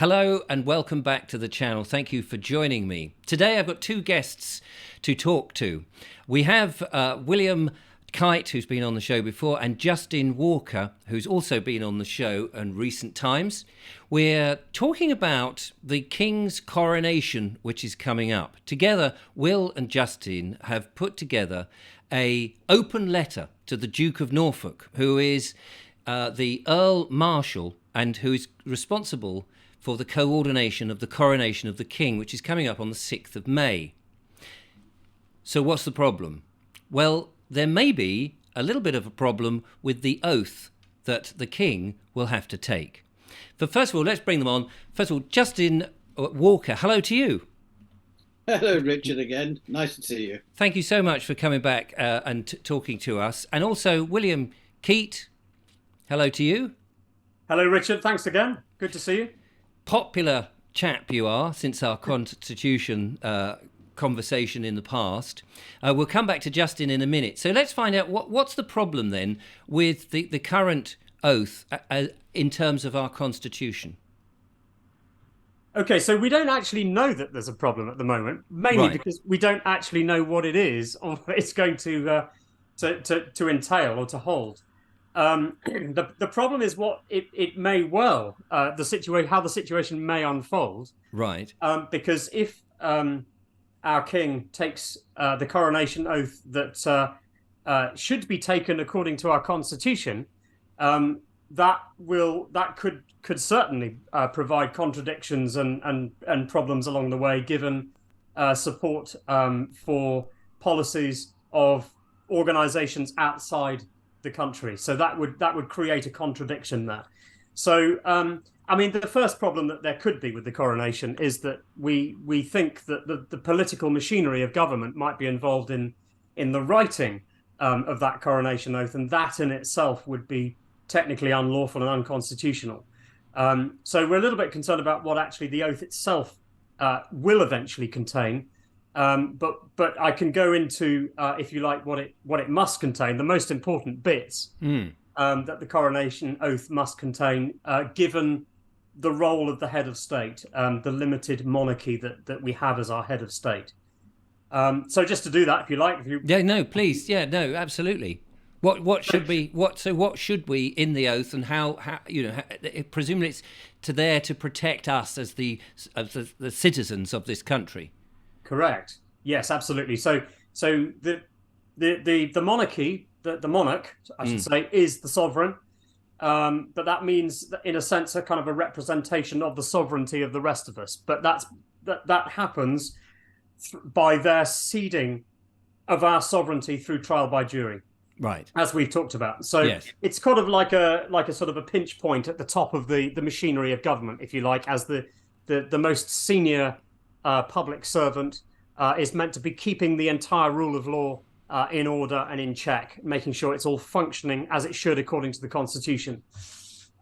Hello and welcome back to the channel. Thank you for joining me. Today I've got two guests to talk to. We have William Kite, who's been on the show before, and Justin Walker, who's also been on the show in recent times. We're talking about the King's coronation, which is coming up. Together, Will and Justin have put together an open letter to the Duke of Norfolk, who is the Earl Marshal and who is responsible for the coordination of the coronation of the King, which is coming up on the 6th of May. So what's the problem? Well, there may be a little bit of a problem with the oath that the King will have to take. But first of all, let's bring them on. First of all, Justin Walker, hello to you. Hello, Richard, again. Nice to see you. Thank you so much for coming back and talking to us. And also, William Kite, hello to you. Hello, Richard. Thanks again. Good to see you. Popular chap you are since our Constitution conversation in the past. We'll come back to Justin in a minute. So let's find out what's the problem then with the current oath in terms of our Constitution. Okay, so we don't actually know that there's a problem at the moment, mainly because we don't actually know what it is or what it's going to entail or to hold. The problem is what it may well how the situation may unfold. Right. Because if our King takes the coronation oath that should be taken according to our Constitution, that could certainly provide contradictions and problems along the way, given support for policies of organisations outside the country. So that would create a contradiction there. So I mean, the first problem that there could be with the coronation is that we think that the political machinery of government might be involved in the writing of that coronation oath, and that in itself would be technically unlawful and unconstitutional. So we're a little bit concerned about what actually the oath itself will eventually contain. But I can go into, if you like, what it must contain, the most important bits that the coronation oath must contain, given the role of the head of state, the limited monarchy that we have as our head of state. So just to do that, if you like, yeah, no, please, yeah, no, absolutely. What should we in the oath, and how presumably it's to protect us as the citizens of this country. Correct. Yes, absolutely. So the monarchy, the monarch, I should say, is the sovereign. But that means, that in a sense, a kind of a representation of the sovereignty of the rest of us. But that happens by their ceding of our sovereignty through trial by jury. Right. As we've talked about. So yes. It's kind of like a sort of a pinch point at the top of the machinery of government, if you like, as the most senior public servant is meant to be keeping the entire rule of law in order and in check, making sure it's all functioning as it should according to the Constitution.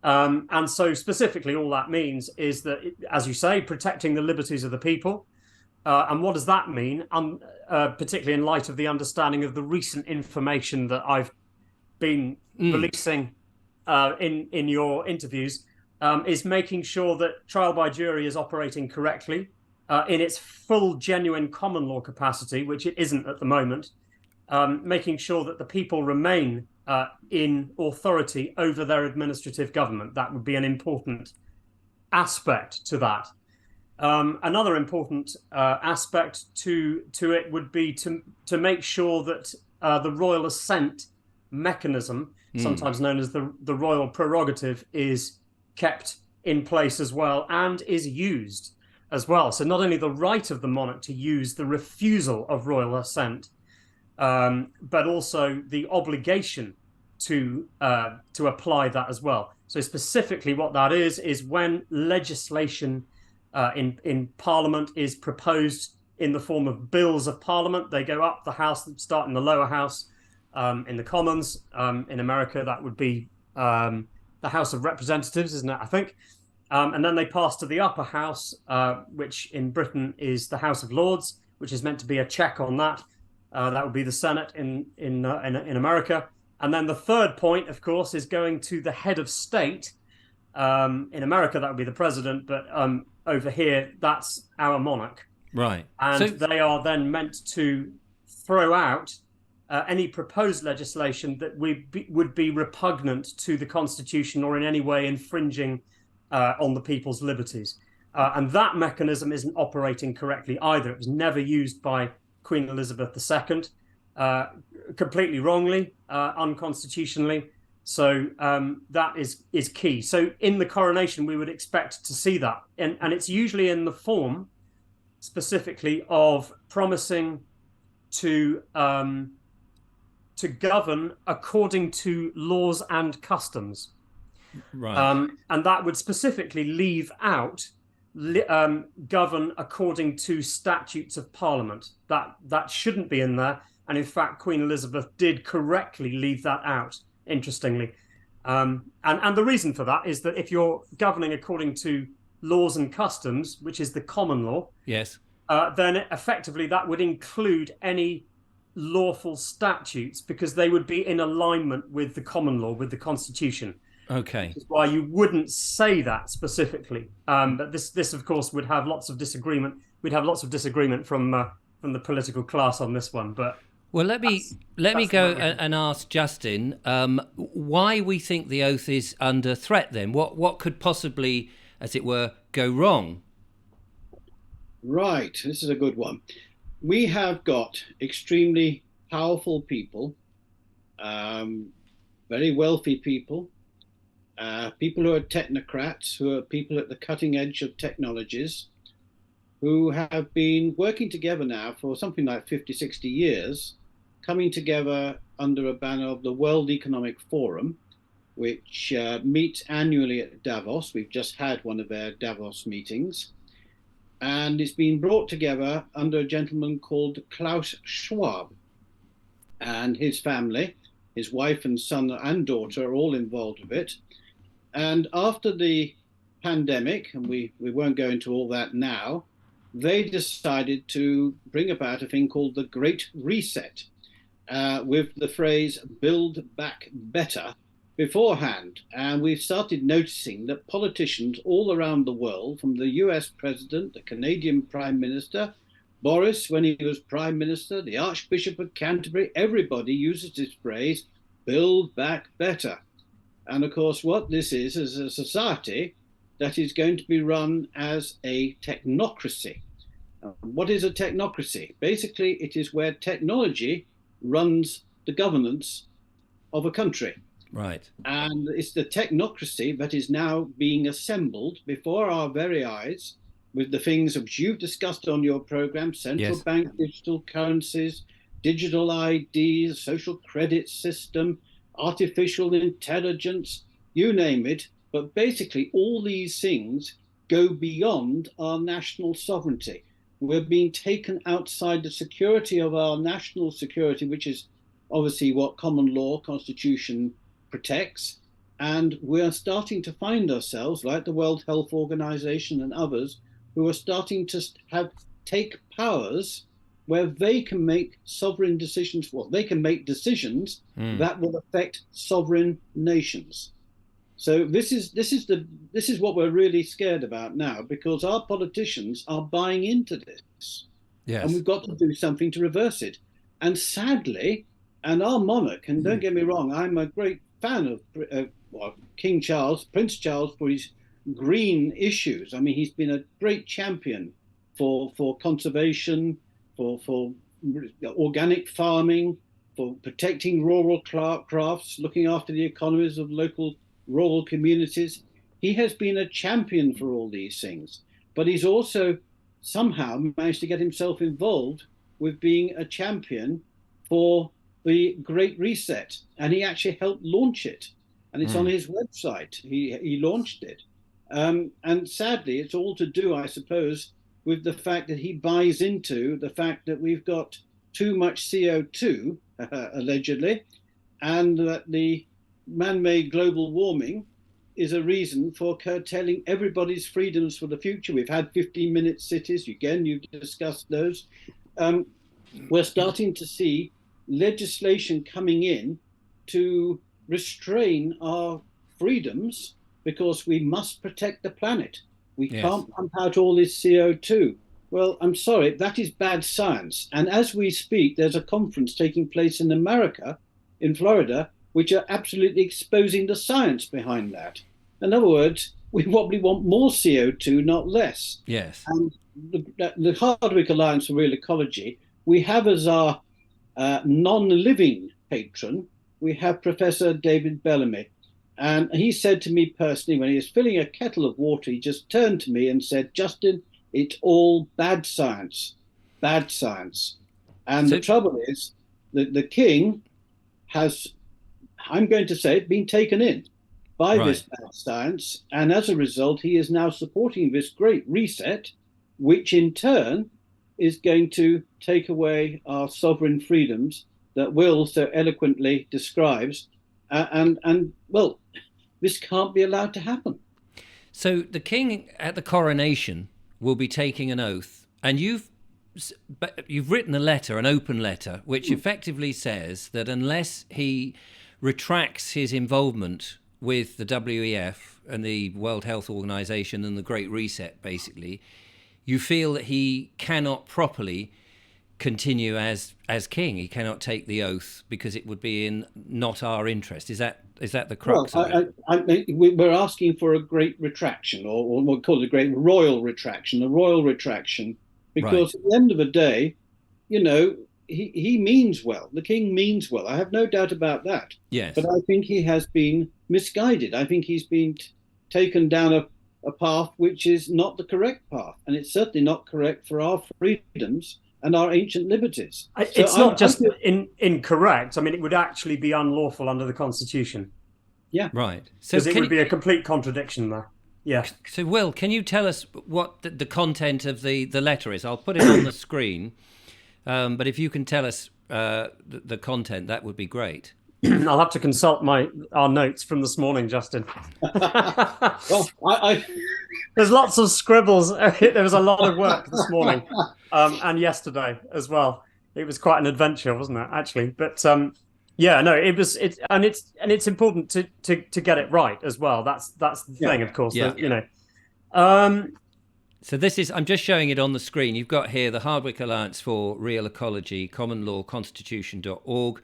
And so specifically all that means is that, as you say, protecting the liberties of the people. And what does that mean, particularly in light of the understanding of the recent information that I've been releasing in your interviews, is making sure that trial by jury is operating correctly in its full, genuine common law capacity, which it isn't at the moment, making sure that the people remain in authority over their administrative government. That would be an important aspect to that. Another important aspect to it would be to make sure that the royal assent mechanism, sometimes known as the royal prerogative, is kept in place as well and is used as well. So not only the right of the monarch to use the refusal of royal assent, but also the obligation to apply that as well. So specifically what that is when legislation in Parliament is proposed in the form of bills of Parliament. They go up the House, start in the lower house, in the Commons. In America, that would be the House of Representatives, isn't it, I think? And then they pass to the upper house, which in Britain is the House of Lords, which is meant to be a check on that. That would be the Senate in America. And then the third point, of course, is going to the head of state, In America, that would be the president, but over here, that's our monarch. Right. And they are then meant to throw out any proposed legislation that would be repugnant to the Constitution or in any way infringing on the people's liberties. And that mechanism isn't operating correctly either. It was never used by Queen Elizabeth II, completely wrongly, unconstitutionally. So that is key. So in the coronation, we would expect to see that. And it's usually in the form specifically of promising to govern according to laws and customs. Right. And that would specifically leave out govern according to statutes of Parliament. That shouldn't be in there. And in fact, Queen Elizabeth did correctly leave that out, interestingly. And the reason for that is that if you're governing according to laws and customs, which is the common law, Yes. then effectively that would include any lawful statutes because they would be in alignment with the common law, with the Constitution. Okay. Which is why you wouldn't say that specifically. But this, of course, would have lots of disagreement. We'd have lots of disagreement from the political class on this one. But well, let me go and ask Justin why we think the oath is under threat. Then, what could possibly, as it were, go wrong? Right, this is a good one. We have got extremely powerful people, very wealthy people, people who are technocrats, who are people at the cutting edge of technologies, who have been working together now for something like 50, 60 years, coming together under a banner of the World Economic Forum, which meets annually at Davos. We've just had one of their Davos meetings. And it's been brought together under a gentleman called Klaus Schwab. And his family, his wife and son and daughter are all involved with it. And after the pandemic, and we won't go into all that now, they decided to bring about a thing called the Great Reset, with the phrase "build back better" beforehand. And we've started noticing that politicians all around the world, from the US president, the Canadian prime minister, Boris when he was prime minister, the Archbishop of Canterbury, everybody uses this phrase, "build back better." And of course, what this is a society that is going to be run as a technocracy. What is a technocracy? Basically, it is where technology runs the governance of a country. Right. And it's the technocracy that is now being assembled before our very eyes with the things which you've discussed on your program, central Yes. bank digital currencies, digital IDs, social credit system, artificial intelligence, you name it. But basically, all these things go beyond our national sovereignty. We're being taken outside the security of our national security, which is obviously what common law, constitution protects. And we're starting to find ourselves, like the World Health Organization and others, who are starting to take powers where they can make sovereign decisions. Well, they can make decisions that will affect sovereign nations. So this is what we're really scared about now, because our politicians are buying into this. Yes. And we've got to do something to reverse it. And sadly, and our monarch, and don't get me wrong, I'm a great fan of King Charles, Prince Charles, for his green issues. I mean, he's been a great champion for conservation, for organic farming, for protecting rural crafts, looking after the economies of local rural communities. He has been a champion for all these things, but he's also somehow managed to get himself involved with being a champion for the Great Reset, and he actually helped launch it, and it's on his website. He launched it, and sadly, it's all to do, I suppose, with the fact that he buys into the fact that we've got too much CO2, allegedly, and that the man-made global warming is a reason for curtailing everybody's freedoms for the future. We've had 15-minute cities. Again, you've discussed those. We're starting to see legislation coming in to restrain our freedoms because we must protect the planet. We Yes. can't pump out all this CO2. Well, I'm sorry, that is bad science. And as we speak, there's a conference taking place in America, in Florida, which are absolutely exposing the science behind that. In other words, we probably want more CO2, not less. Yes. And the Hardwick Alliance for Real Ecology, we have as our non-living patron, we have Professor David Bellamy. And he said to me personally, when he was filling a kettle of water, he just turned to me and said, Justin, it's all bad science, bad science. And the trouble is that the king has, I'm going to say, been taken in by this bad science. And as a result, he is now supporting this great reset, which in turn is going to take away our sovereign freedoms that Will so eloquently describes. And well, this can't be allowed to happen. So the king at the coronation will be taking an oath, and you've written a letter, an open letter, which effectively says that unless he retracts his involvement with the WEF and the World Health Organization and the Great Reset, basically, you feel that he cannot properly continue as king. He cannot take the oath because it would be in not our interest. Is that the crux of it? We're asking for a great retraction, or we'll call it a great royal retraction, because at the end of the day, you know, he means well. The king means well. I have no doubt about that. Yes. But I think he has been misguided. I think he's been taken down a path which is not the correct path, and it's certainly not correct for our freedoms and our ancient liberties. It's not just incorrect. I mean, it would actually be unlawful under the Constitution. Yeah. Right. Because it would be a complete contradiction there. Yeah. So, Will, can you tell us what the content of the letter is? I'll put it on the screen, but if you can tell us the content, that would be great. I'll have to consult our notes from this morning, Justin. Well, There's lots of scribbles. There was a lot of work this morning and yesterday as well. It was quite an adventure, wasn't it? Actually, but yeah, no, it was. It's important to get it right as well. That's the thing, of course. Yeah. You know. So this is, I'm just showing it on the screen. You've got here the Hardwick Alliance for Real Ecology, commonlawconstitution.org.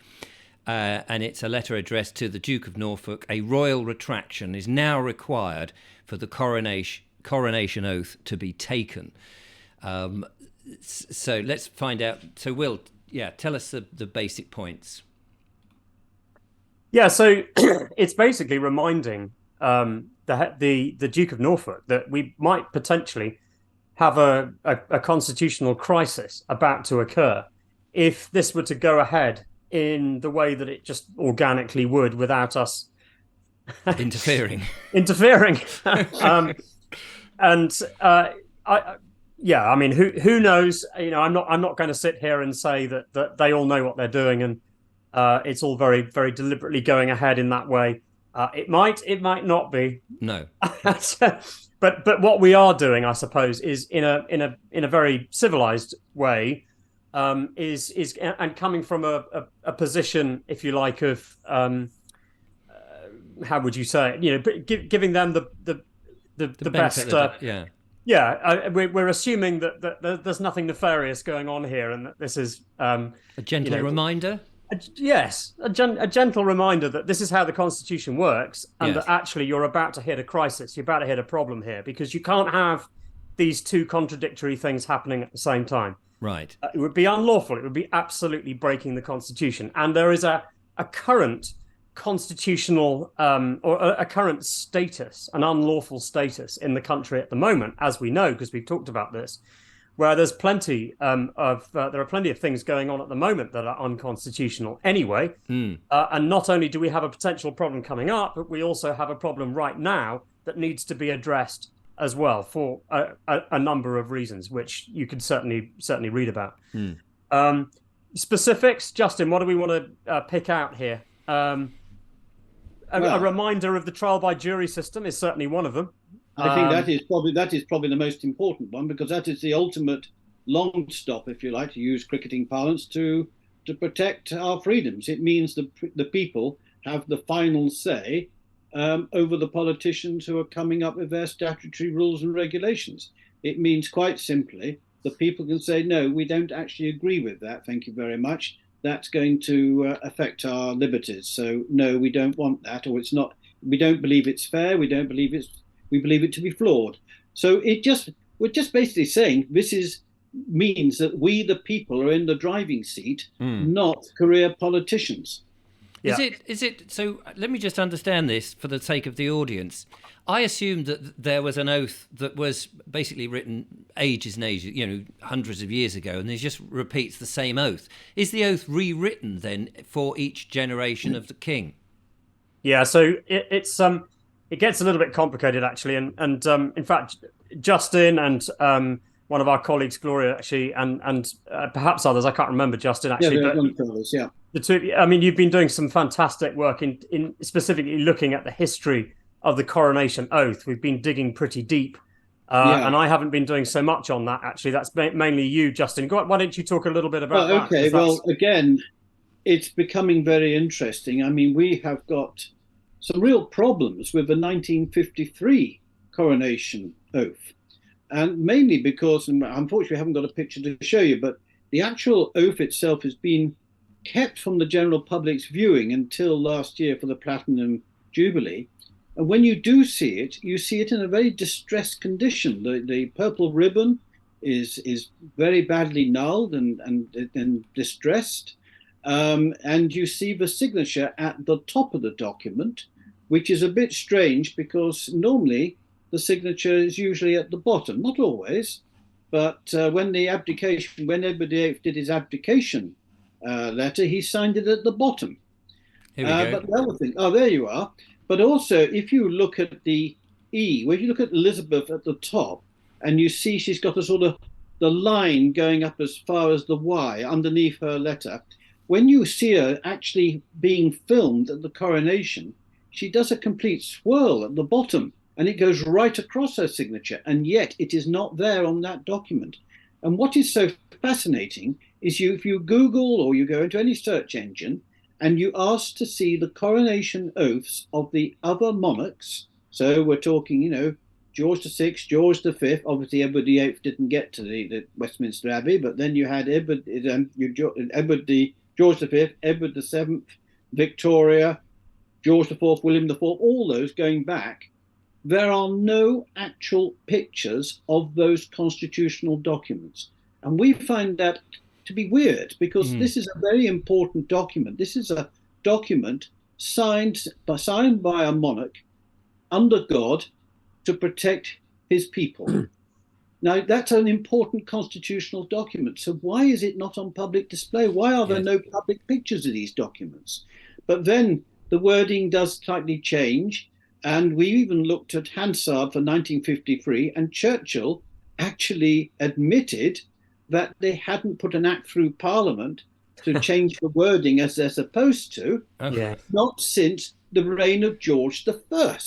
And it's a letter addressed to the Duke of Norfolk. A royal retraction is now required for the coronation oath to be taken. So let's find out. So Will, tell us the basic points. Yeah, so it's basically reminding the Duke of Norfolk that we might potentially have a constitutional crisis about to occur if this were to go ahead in the way that it just organically would without us interfering. I mean, who knows? You know, I'm not going to sit here and say that they all know what they're doing and it's all very, very deliberately going ahead in that way. It might not be. No. But what we are doing, I suppose, is in a very civilized way. Is coming from a position, if you like, of how would you say it? You know, giving them the best. We're assuming that there's nothing nefarious going on here, and that this is a gentle reminder. A gentle reminder that this is how the Constitution works, and that actually you're about to hit a crisis. You're about to hit a problem here because you can't have these two contradictory things happening at the same time. Right. It would be unlawful. It would be absolutely breaking the Constitution. And there is a current constitutional or a current status, an unlawful status in the country at the moment, as we know, because we've talked about this, where there's plenty there are plenty of things going on at the moment that are unconstitutional anyway. And not only do we have a potential problem coming up, but we also have a problem right now that needs to be addressed as well for a number of reasons, which you could certainly read about. Specifics, Justin, what do we want to pick out here? A reminder of the trial by jury system is certainly one of them. I think that is probably the most important one, because that is the ultimate long stop, if you like, to use cricketing parlance, to protect our freedoms. It means the people have the final say over the politicians who are coming up with their statutory rules and regulations. It means quite simply that people can say, no, we don't actually agree with that. Thank you very much. That's going to affect our liberties. So no, we don't want that, or it's not. We don't believe it's fair. We believe it to be flawed. So we're just basically saying means that we, the people, are in the driving seat, not career politicians. Yeah. Is it? So let me just understand this for the sake of the audience. I assumed that there was an oath that was basically written ages and ages, hundreds of years ago, and it just repeats the same oath. Is the oath rewritten then for each generation of the king? Yeah. So it gets a little bit complicated actually, and in fact, Justin and one of our colleagues, Gloria, actually, and perhaps others. I can't remember Justin actually. Yeah. The two. I mean, you've been doing some fantastic work in specifically looking at the history of the Coronation Oath. We've been digging pretty deep, and I haven't been doing so much on that. Actually, that's mainly you, Justin. Why don't you talk a little bit about that? Okay. Well, again, it's becoming very interesting. I mean, we have got some real problems with the 1953 Coronation Oath. And mainly because, and unfortunately I haven't got a picture to show you, but the actual oath itself has been kept from the general public's viewing until last year for the Platinum Jubilee. And when you do see it, you see it in a very distressed condition. The purple ribbon is very badly nulled and distressed. And you see the signature at the top of the document, which is a bit strange because normally the signature is usually at the bottom, not always, but when Edward VIII did his abdication letter, he signed it at the bottom. Here we go. But the other thing, there you are. But also, if you look at the E, where you look at Elizabeth at the top, and you see she's got a sort of the line going up as far as the Y underneath her letter, when you see her actually being filmed at the coronation, she does a complete swirl at the bottom. And it goes right across her signature, and yet it is not there on that document. And what is so fascinating is if you Google or you go into any search engine and you ask to see the coronation oaths of the other monarchs, so we're talking, George VI, George V, obviously Edward VIII didn't get to the Westminster Abbey, but then you had George V, Edward VII, Victoria, George IV, William IV, all those going back. There are no actual pictures of those constitutional documents. And we find that to be weird because this is a very important document. This is a document signed by a monarch under God to protect his people. Now, that's an important constitutional document. So why is it not on public display? Why are there no public pictures of these documents? But then the wording does slightly change. And we even looked at Hansard for 1953, and Churchill actually admitted that they hadn't put an act through Parliament to change the wording as they're supposed to, not since the reign of George I.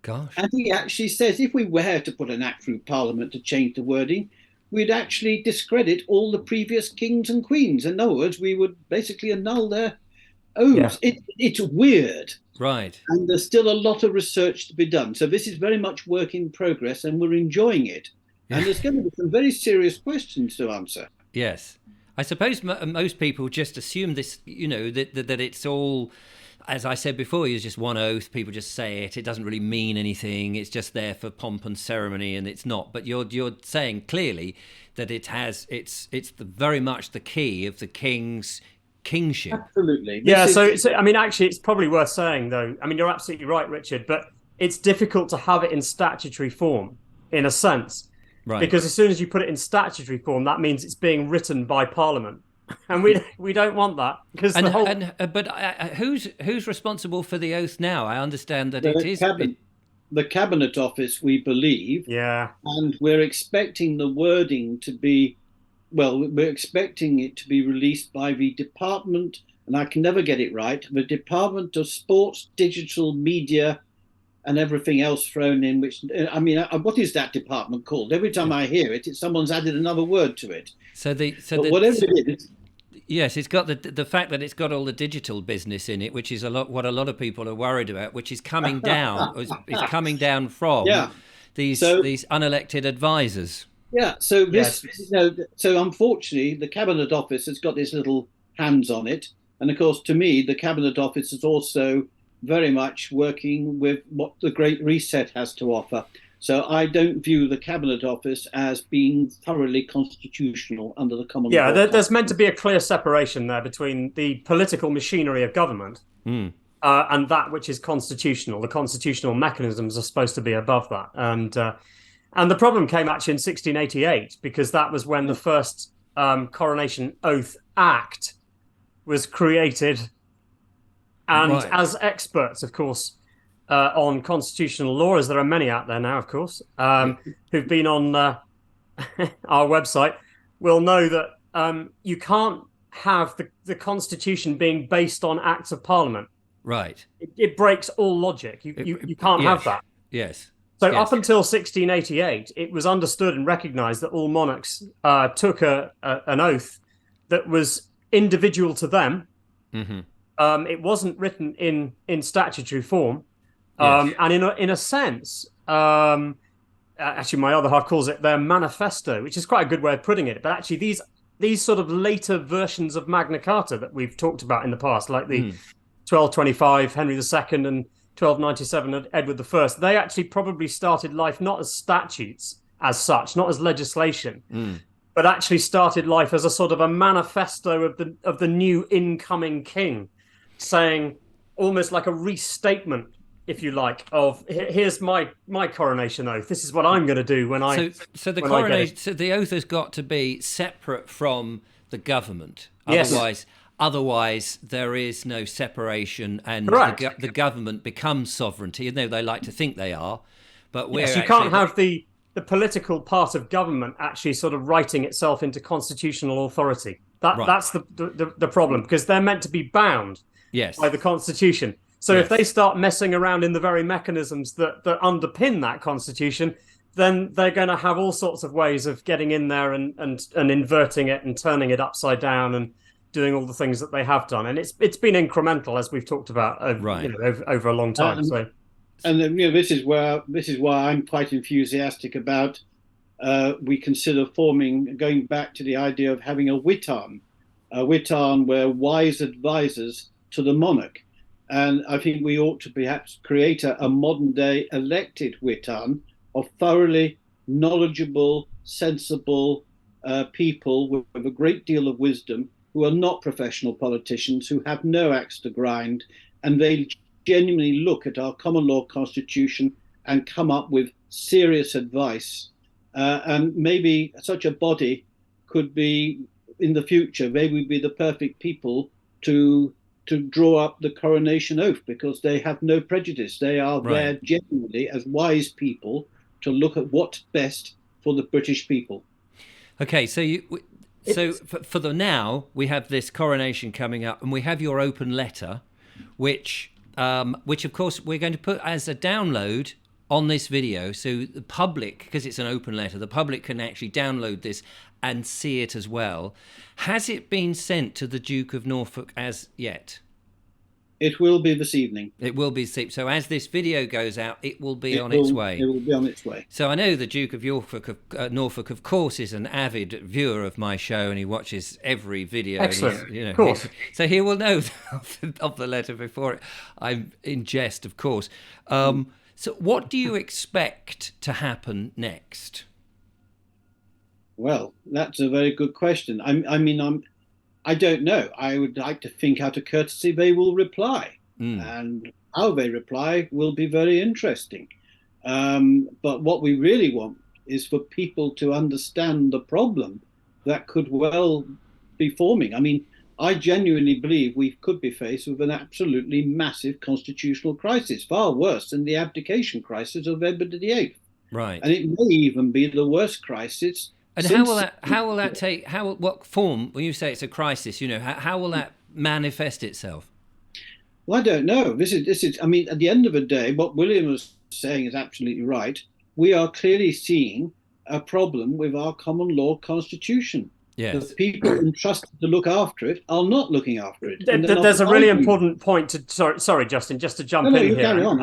Gosh. And he actually says if we were to put an act through Parliament to change the wording, we'd actually discredit all the previous kings and queens. In other words, we would basically annul their oaths. Yeah. It's weird. Right. And there's still a lot of research to be done. So this is very much work in progress and we're enjoying it. And there's going to be some very serious questions to answer. Yes. I suppose most people just assume this, that it's all, as I said before, it's just one oath. People just say it. It doesn't really mean anything. It's just there for pomp and ceremony, and it's not. But you're saying clearly that it's very much the key of the king's kingship. Absolutely. So I mean, actually, it's probably worth saying, though. I mean, you're absolutely right, Richard, but it's difficult to have it in statutory form, in a sense. Right. Because as soon as you put it in statutory form, that means it's being written by Parliament. And we don't want that. Because who's responsible for the oath now? I understand that it is... The Cabinet Office, we believe. Yeah. And we're expecting the wording to be... Well, we're expecting it to be released by the Department, and I can never get it right, the Department of Sports, Digital Media, and everything else thrown in, which, I mean, what is that department called? Every time I hear it, someone's added another word to it. So whatever it is. Yes, it's got the fact that it's got all the digital business in it, which is what a lot of people are worried about, which is coming down, is coming down from Yeah. these So unelected advisors. yeah. So Yes. so unfortunately, the Cabinet Office has got its little hands on it, and of course, to me, the Cabinet Office is also very much working with what the Great Reset has to offer. So I don't view the Cabinet Office as being thoroughly constitutional under the common Yeah, law. there's meant to be a clear separation there between the political machinery of government and that which is constitutional. The constitutional mechanisms are supposed to be above that. And the problem came actually in 1688, because that was when the first Coronation Oath Act was created. And Right. as experts, of course, on constitutional law, as there are many out there now, of course, who've been on our website, will know that you can't have the Constitution being based on acts of Parliament. Right. It breaks all logic. You can't have that. Yes. So yes. up until 1688, it was understood and recognised that all monarchs took an oath that was individual to them. Mm-hmm. It wasn't written in statutory form, Yes. and in a sense, actually, my other half calls it their manifesto, which is quite a good way of putting it. But actually, these sort of later versions of Magna Carta that we've talked about in the past, like the 1225 Henry II and 1297 Edward I, they actually probably started life not as statutes as such, not as legislation, but actually started life as a sort of a manifesto of the new incoming king, saying almost like a restatement, if you like, of here's my coronation oath. This is what I'm going to do when I. So the coronation, so the oath has got to be separate from the government. Yes. Otherwise, there is no separation, and the government becomes sovereignty, even though they like to think they are. But yes, you can't have the political part of government actually sort of writing itself into constitutional authority. That's the problem, because they're meant to be bound by the Constitution. So if they start messing around in the very mechanisms that underpin that Constitution, then they're going to have all sorts of ways of getting in there and inverting it and turning it upside down and doing all the things that they have done. And it's been incremental, as we've talked about over a long time. And this is why I'm quite enthusiastic about we consider going back to the idea of having a witan where wise advisors to the monarch. And I think we ought to perhaps create a modern day elected witan of thoroughly knowledgeable, sensible people with a great deal of wisdom, who are not professional politicians, who have no axe to grind, and they genuinely look at our common law constitution and come up with serious advice. And maybe such a body could be, in the future, they would be the perfect people to draw up the coronation oath, because they have no prejudice. They are there genuinely as wise people to look at what's best for the British people. Okay, so for the now, we have this coronation coming up, and we have your open letter, which of course we're going to put as a download on this video, so the public, because it's an open letter, the public can actually download this and see it as well. Has it been sent to the Duke of Norfolk as yet? It will be this evening. It will be. So as this video goes out, it will be on its way. It will be on its way. So I know the Duke of Norfolk, of course, is an avid viewer of my show, and he watches every video. Excellent. Of course. So he will know of the letter before it. I'm in jest, of course. So what do you expect to happen next? Well, that's a very good question. I don't know. I would like to think out of courtesy they will reply. And how they reply will be very interesting. But what we really want is for people to understand the problem that could well be forming. I mean, I genuinely believe we could be faced with an absolutely massive constitutional crisis, far worse than the abdication crisis of Edward VIII. Right. And it may even be the worst crisis. And what form, when you say it's a crisis, how will that manifest itself? Well, I don't know. This is. I mean, at the end of the day, what William was saying is absolutely right. We are clearly seeing a problem with our common law constitution. Yes. The people entrusted to look after it are not looking after it. There's a really important point to sorry, Justin, just to jump in you here. carry on.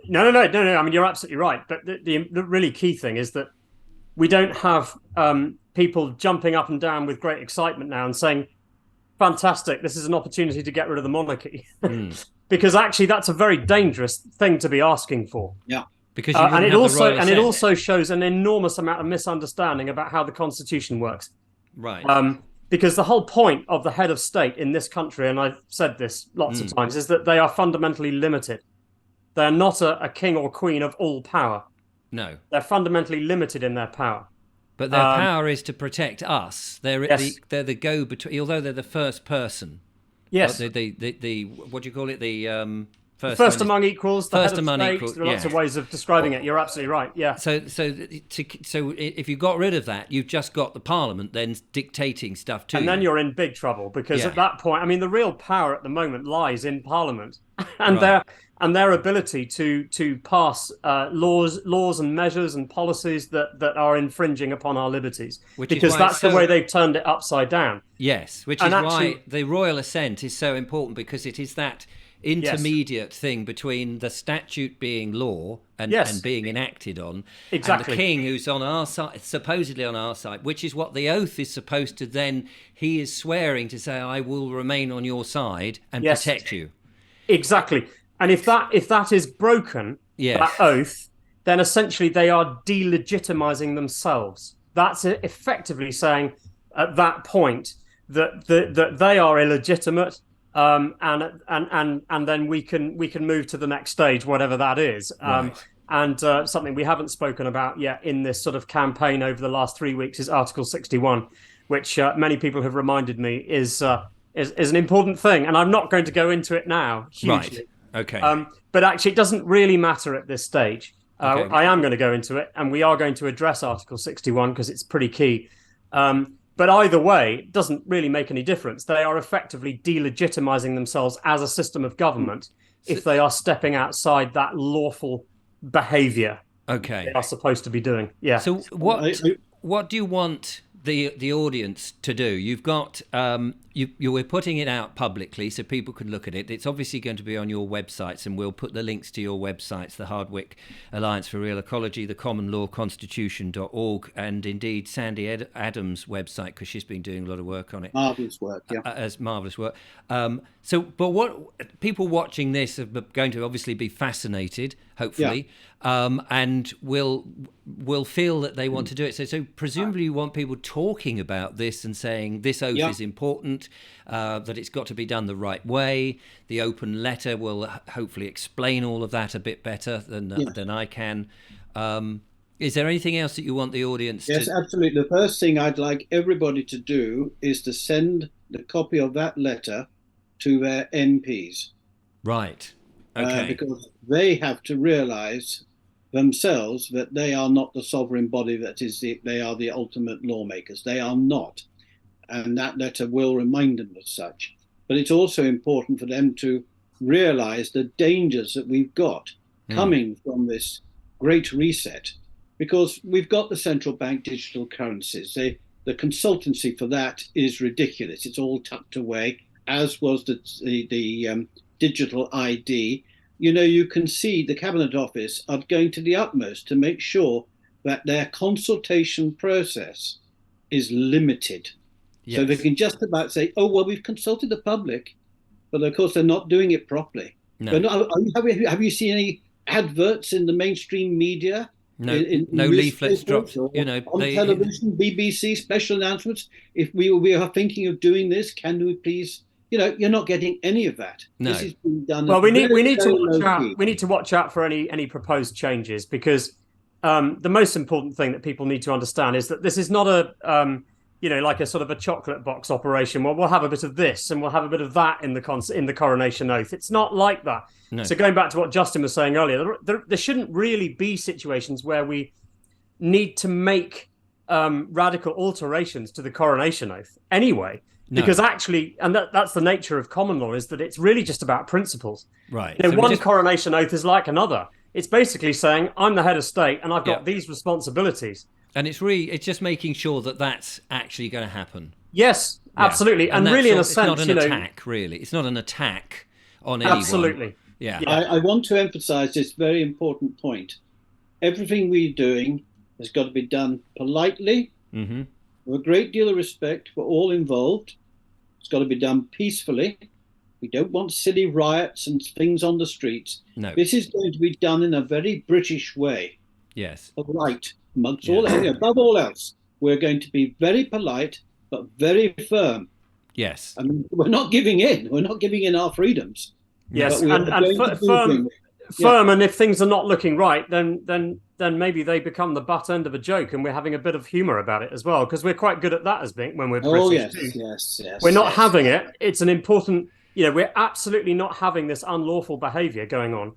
No. I mean, you're absolutely right. But the really key thing is that we don't have people jumping up and down with great excitement now and saying, "Fantastic! This is an opportunity to get rid of the monarchy," because actually that's a very dangerous thing to be asking for. Yeah. Because it also shows an enormous amount of misunderstanding about how the Constitution works. Right. Because the whole point of the head of state in this country, and I've said this lots of times, is that they are fundamentally limited. They're not a king or queen of all power. No. They're fundamentally limited in their power. But their power is to protect us. They're Yes. the go-between, although they're the first person. Yes. The what do you call it? The first among equals, the first head of among state. equals, There are lots of ways of describing it. You're absolutely right. Yeah. So if you got rid of that, you've just got the Parliament then dictating stuff to you. And then you're in big trouble because at that point, I mean, the real power at the moment lies in Parliament and their ability to pass laws and measures and policies that are infringing upon our liberties. Because that's the way they've turned it upside down. Yes, which is why the royal assent is so important, because it is that intermediate thing between the statute being law and being enacted on, and the king who's on our side, supposedly on our side, which is what the oath is supposed to then, he is swearing to say, I will remain on your side and protect you. Exactly. And if that is broken, that oath, then essentially they are delegitimizing themselves. That's effectively saying at that point that they are illegitimate. And then we can move to the next stage, whatever that is. And something we haven't spoken about yet in this sort of campaign over the last 3 weeks is Article 61, which many people have reminded me is an important thing. And I'm not going to go into it now hugely. Right. Okay. But actually, it doesn't really matter at this stage. Okay. I am going to go into it, and we are going to address Article 61 because it's pretty key. But either way, it doesn't really make any difference. They are effectively delegitimizing themselves as a system of government if they are stepping outside that lawful behavior they are supposed to be doing. Yeah. So what do you want the audience to do? You've got we're putting it out publicly so people can look at it. It's obviously going to be on your websites, and we'll put the links to your websites, the Hardwick Alliance for Real Ecology, the Common Law Constitution.org, and indeed Sandy Adams' website, because she's been doing a lot of work on it. Marvellous work, marvellous work. But what people watching this are going to obviously be fascinated, hopefully, and will feel that they want to do it. So presumably you want people talking about this and saying this oath is important, that it's got to be done the right way. The open letter will hopefully explain all of that a bit better than I can. Is there anything else that you want the audience to... Yes, absolutely. The first thing I'd like everybody to do is to send the copy of that letter to their MPs. Right. Okay. Because they have to realise themselves that they are not the sovereign body they are the ultimate lawmakers. They are not. And that letter will remind them of such. But it's also important for them to realise the dangers that we've got coming from this great reset, because we've got the central bank digital currencies. The consultancy for that is ridiculous. It's all tucked away, as was the digital ID. You can see the Cabinet Office are going to the utmost to make sure that their consultation process is limited. Yes. So they can just about say, oh, well, we've consulted the public, but of course they're not doing it properly. No. Have you seen any adverts in the mainstream media? No, no leaflets dropped. On television, BBC, special announcements. If we are thinking of doing this, can we please... you're not getting any of that. No. This is being done. Well, we need to watch out. We need to watch out for any proposed changes, because the most important thing that people need to understand is that this is not a like a sort of a chocolate box operation. Well, we'll have a bit of this and we'll have a bit of that in the coronation oath. It's not like that. No. So going back to what Justin was saying earlier, there shouldn't really be situations where we need to make radical alterations to the coronation oath anyway. No. Because actually, and that's the nature of common law, is that it's really just about principles. Right. One coronation oath is like another. It's basically saying, I'm the head of state and I've got these responsibilities. And it's just making sure that that's actually going to happen. Yes, Yeah. absolutely. And really, in a sense, it's not an attack, really. It's not an attack on anyone. Absolutely. Yeah. I want to emphasize this very important point. Everything we're doing has got to be done politely, with a great deal of respect for all involved. It's got to be done peacefully. We don't want silly riots and things on the streets. No. This is going to be done in a very British way. Yes. Polite, amongst all, above all else. We're going to be very polite, but very firm. Yes. I mean, we're not giving in. We're not giving in our freedoms. Yes, and firm. And if things are not looking right, then maybe they become the butt end of a joke, and we're having a bit of humour about it as well, because we're quite good at that as being when we're British. Yes. We're not having it. It's an important. We're absolutely not having this unlawful behaviour going on.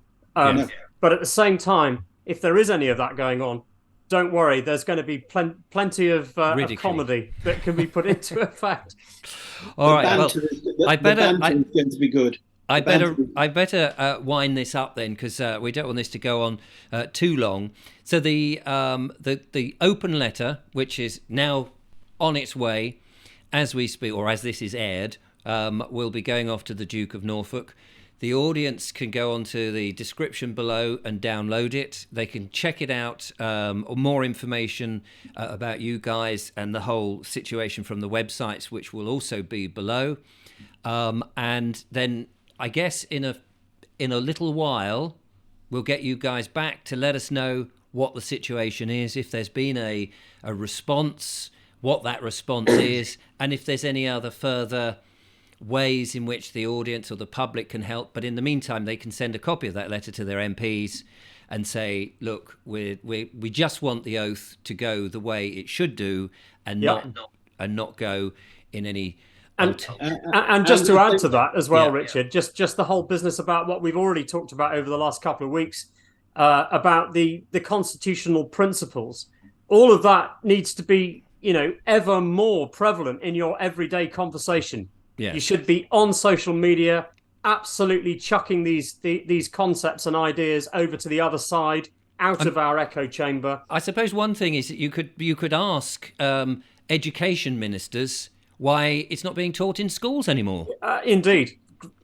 But at the same time, if there is any of that going on, don't worry. There's going to be plenty of comedy that can be put into effect. All right. Well, I better. Going to be good. I better wind this up then, because we don't want this to go on too long. So the open letter, which is now on its way as we speak, or as this is aired, will be going off to the Duke of Norfolk. The audience can go onto the description below and download it. They can check it out, or more information about you guys and the whole situation from the websites, which will also be below. And then I guess in a little while, we'll get you guys back to let us know what the situation is, if there's been a response, what that response is, and if there's any other further ways in which the audience or the public can help. But in the meantime, they can send a copy of that letter to their MPs and say, look, we just want the oath to go the way it should do, and not go in any. And just to add to that as well, Richard, just the whole business about what we've already talked about over the last couple of weeks, about the constitutional principles. All of that needs to be, ever more prevalent in your everyday conversation. Yes. You should be on social media, absolutely chucking these concepts and ideas over to the other side, out of our echo chamber. I suppose one thing is that you could ask education ministers why it's not being taught in schools anymore. Indeed.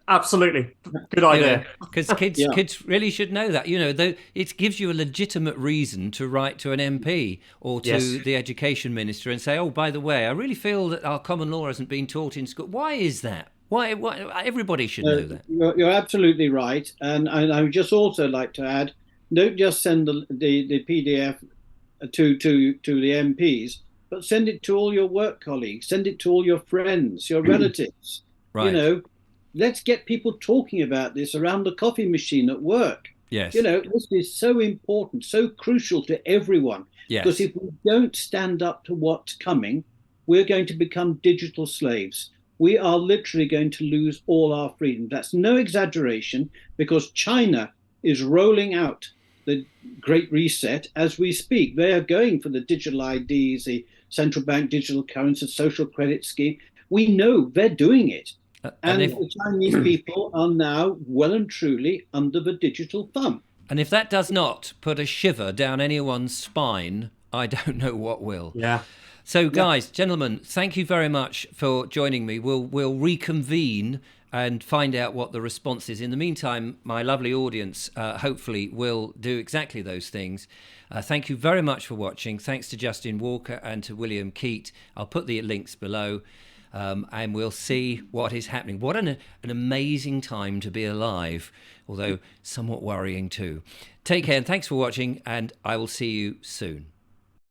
Absolutely. Good idea. Because kids really should know that. It gives you a legitimate reason to write to an MP or to the education minister and say, oh, by the way, I really feel that our common law hasn't been taught in school. Why is that? Why everybody should know that. You're absolutely right. And I would just also like to add, don't just send the PDF to the MPs, but send it to all your work colleagues, send it to all your friends, your relatives. Right. Let's get people talking about this around the coffee machine at work. Yes. This is so important, so crucial to everyone. Yes. Because if we don't stand up to what's coming, we're going to become digital slaves. We are literally going to lose all our freedom. That's no exaggeration, because China is rolling out the Great Reset as we speak. They are going for the digital IDs, the central bank digital currency, social credit scheme. We know they're doing it. And the Chinese people are now well and truly under the digital thumb. And if that does not put a shiver down anyone's spine, I don't know what will. Yeah. So, guys, gentlemen, thank you very much for joining me. We'll reconvene and find out what the response is. In the meantime, my lovely audience hopefully will do exactly those things. Thank you very much for watching. Thanks to Justin Walker and to William Keat. I'll put the links below. And we'll see what is happening. What an amazing time to be alive, although somewhat worrying too. Take care and thanks for watching, and I will see you soon.